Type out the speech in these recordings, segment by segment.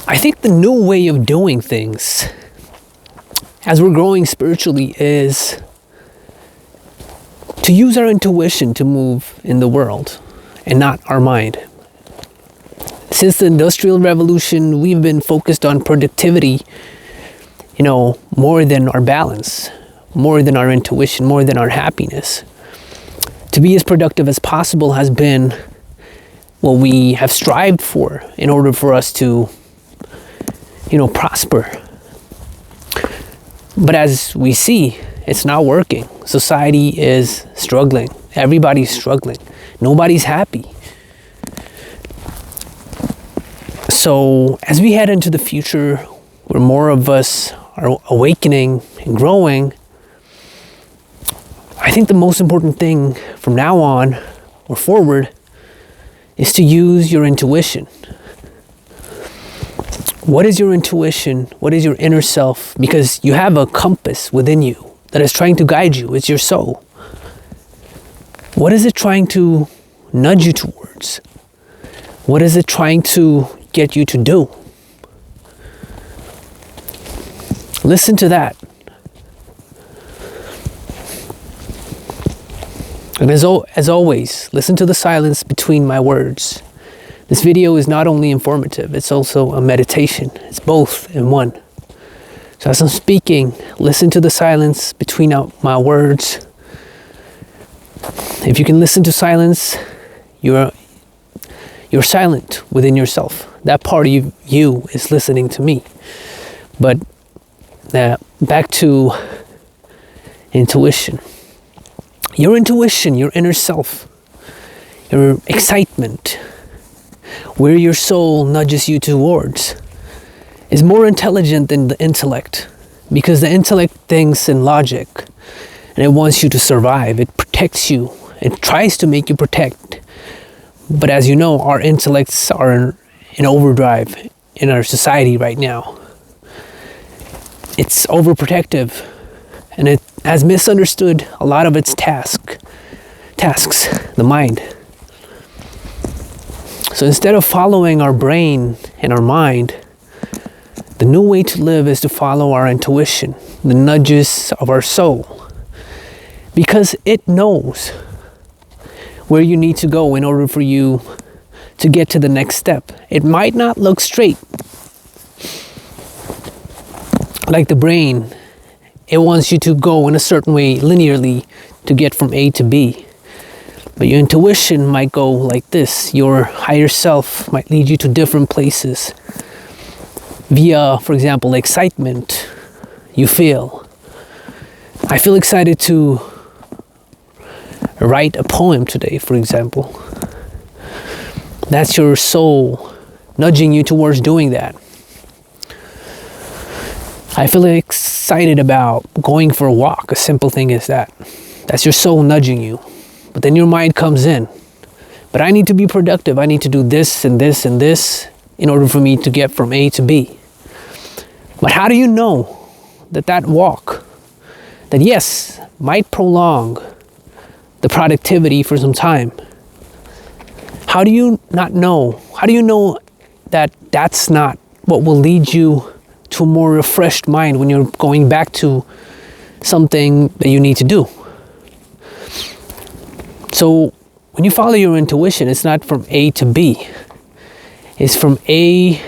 I think the new way of doing things as we're growing spiritually is to use our intuition to move in the world and not our mind. Since the Industrial Revolution, we've been focused on productivity, more than our balance, more than our intuition, more than our happiness. To be as productive as possible has been what we have strived for in order for us to, prosper. But as we see, it's not working. Society is struggling. Everybody's struggling. Nobody's happy. So as we head into the future, where more of us are awakening and growing, I think the most important thing from now on or forward is to use your intuition. What is your intuition? What is your inner self? Because you have a compass within you that is trying to guide you. It's your soul. What is it trying to nudge you towards? What is it trying to get you to do? Listen to that. And as always, listen to the silence between my words. This video is not only informative, it's also a meditation. It's both in one. So as I'm speaking, listen to the silence between my words. If you can listen to silence, you're silent within yourself. That part of you is listening to me. But back to intuition. Your intuition, your inner self, your excitement, where your soul nudges you towards, is more intelligent than the intellect. Because the intellect thinks in logic, and it wants you to survive. It protects you. It tries to make you protect. But as you know, our intellects are in overdrive in our society right now. It's overprotective, and it has misunderstood a lot of its tasks, the mind. So instead of following our brain and our mind, the new way to live is to follow our intuition, the nudges of our soul, because it knows where you need to go in order for you to get to the next step. It might not look straight. Like the brain, it wants you to go in a certain way linearly to get from A to B. But your intuition might go like this. Your higher self might lead you to different places. Via, for example, excitement, you feel. I feel excited to write a poem today, for example. That's your soul nudging you towards doing that. I feel excited about going for a walk. A simple thing is that. That's your soul nudging you. But then your mind comes in. But I need to be productive. I need to do this and this and this in order for me to get from A to B. But how do you know that walk, that yes, might prolong the productivity for some time? How do you not know? How do you know that that's not what will lead you to a more refreshed mind when you're going back to something that you need to do? So when you follow your intuition, it's not from A to B. It's from A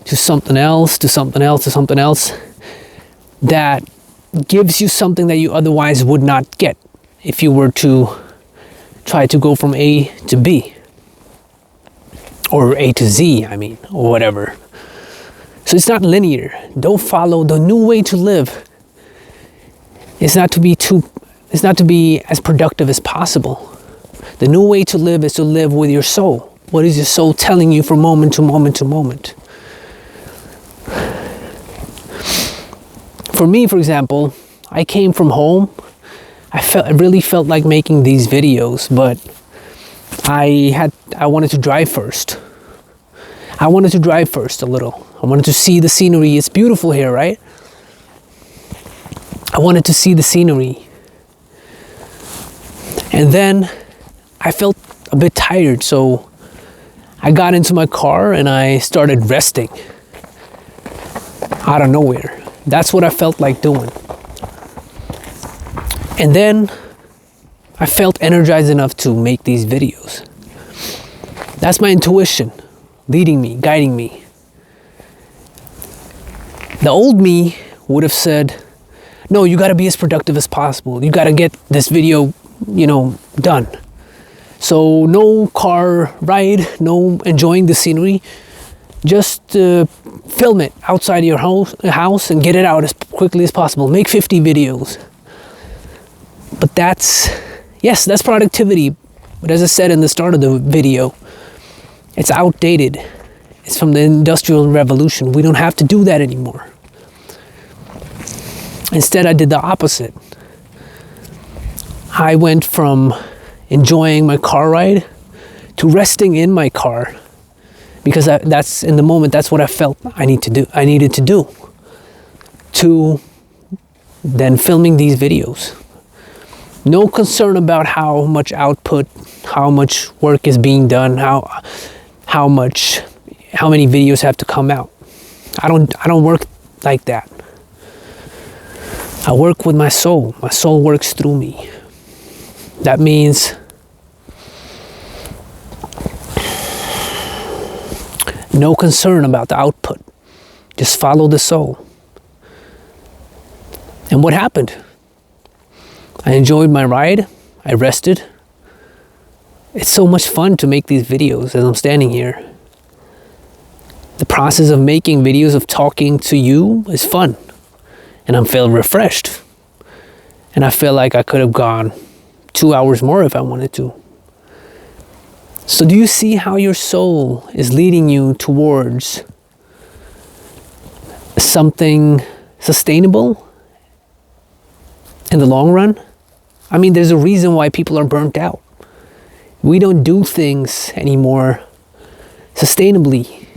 to something else, to something else, to something else that gives you something that you otherwise would not get if you were to try to go from A to B. Or A to Z, or whatever. So it's not linear. Don't follow the new way to live. It's not to be as productive as possible. The new way to live is to live with your soul. What is your soul telling you from moment to moment to moment? For me, for example, I came from home. I really felt like making these videos, but I wanted to drive first. I wanted to drive first a little. I wanted to see the scenery. It's beautiful here, right? I wanted to see the scenery. And then I felt a bit tired, so I got into my car and I started resting. out of nowhere. That's what I felt like doing. And then I felt energized enough to make these videos. That's my intuition leading me, guiding me. The old me would have said, no, you got to be as productive as possible. You got to get this video, done. So no car ride, no enjoying the scenery. Just film it outside your house and get it out as quickly as possible. Make 50 videos. But that's productivity. But as I said in the start of the video, it's outdated. It's from the Industrial Revolution. We don't have to do that anymore. Instead, I did the opposite. I went from enjoying my car ride to resting in my car, because that's in the moment, that's what I felt I needed to do, to then filming these videos. No concern about how much output, how much work is being done, how many videos have to come out. I don't work like that. I work with my soul. My soul works through me. That means no concern about the output. Just follow the soul. And what happened? I enjoyed my ride. I rested. It's so much fun to make these videos as I'm standing here. The process of making videos, of talking to you, is fun. And I'm feeling refreshed. And I feel like I could have gone 2 hours more if I wanted to. So do you see how your soul is leading you towards something sustainable in the long run? I mean, there's a reason why people are burnt out. We don't do things anymore sustainably.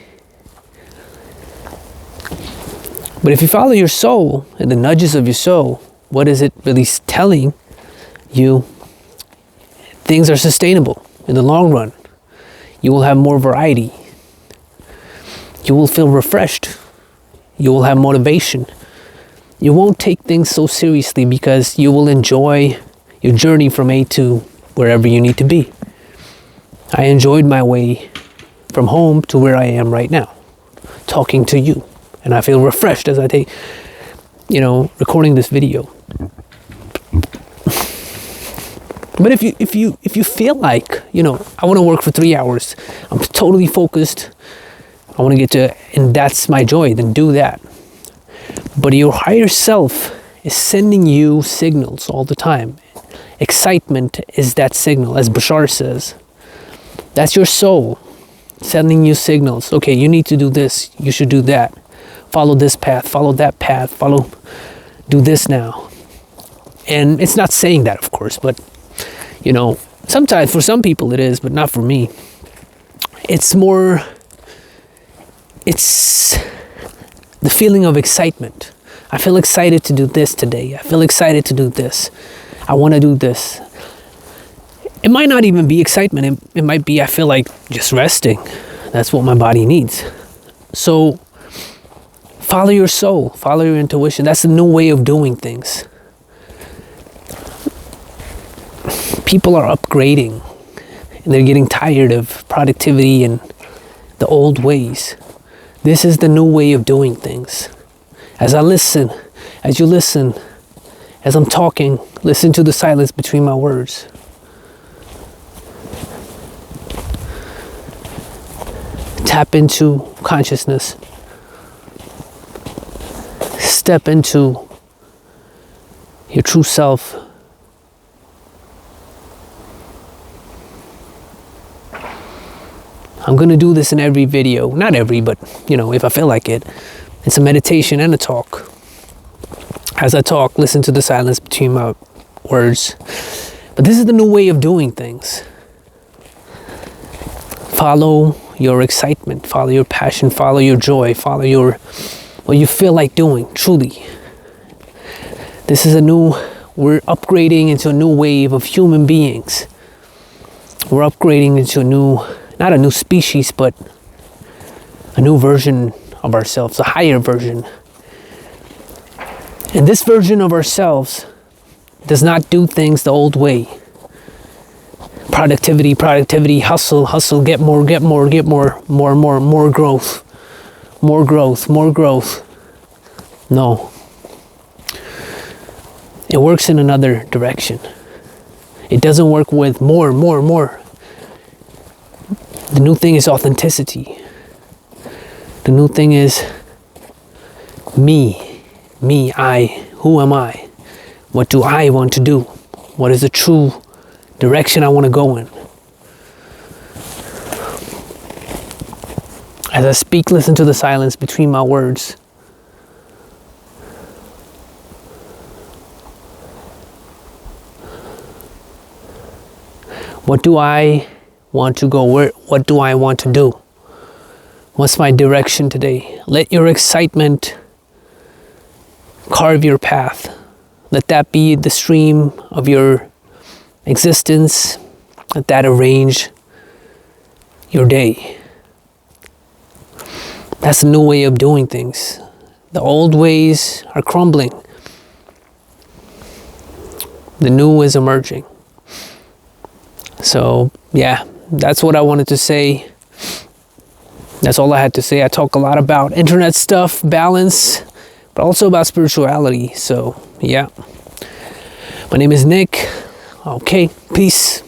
But if you follow your soul and the nudges of your soul, what is it really telling you? Things are sustainable in the long run. You will have more variety. You will feel refreshed. You will have motivation. You won't take things so seriously because you will enjoy your journey from A to wherever you need to be. I enjoyed my way from home to where I am right now, talking to you. And I feel refreshed as I take, recording this video. But if you feel like, I want to work for 3 hours, I'm totally focused, I want to get to, and that's my joy, then do that. But your higher self is sending you signals all the time. Excitement is that signal, as Bashar says. That's your soul sending you signals. Okay, you need to do this, you should do that. Follow this path, follow that path, do this now. And it's not saying that, of course, but, sometimes for some people it is, but not for me. It's the feeling of excitement. I feel excited to do this today. I feel excited to do this. I want to do this. It might not even be excitement. It might be, I feel like just resting. That's what my body needs. So, follow your soul, follow your intuition. That's a new way of doing things. People are upgrading and they're getting tired of productivity and the old ways. This is the new way of doing things. As you listen, as I'm talking, listen to the silence between my words. Tap into consciousness. Step into your true self. I'm going to do this in every video. Not every, but, if I feel like it. It's a meditation and a talk. As I talk, listen to the silence between my words. But this is the new way of doing things. Follow your excitement. Follow your passion. Follow your joy. Follow what you feel like doing, truly. We're upgrading into a new wave of human beings. We're upgrading into not a new species, but a new version of ourselves, a higher version. And this version of ourselves does not do things the old way. Productivity, productivity, hustle, hustle, get more, get more, get more, more growth, more growth, more growth. No. It works in another direction. It doesn't work with more. The new thing is authenticity. The new thing is me, I. Who am I? What do I want to do? What is the true direction I want to go in? As I speak, listen to the silence between my words. What do I want to go? What do I want to do? What's my direction today? Let your excitement carve your path. Let that be the stream of your existence. Let that arrange your day. That's a new way of doing things. The old ways are crumbling. The new is emerging. So, yeah, that's what I wanted to say. That's all I had to say. I talk a lot about internet stuff, balance, but also about spirituality. So, yeah. My name is Nick. Okay, peace.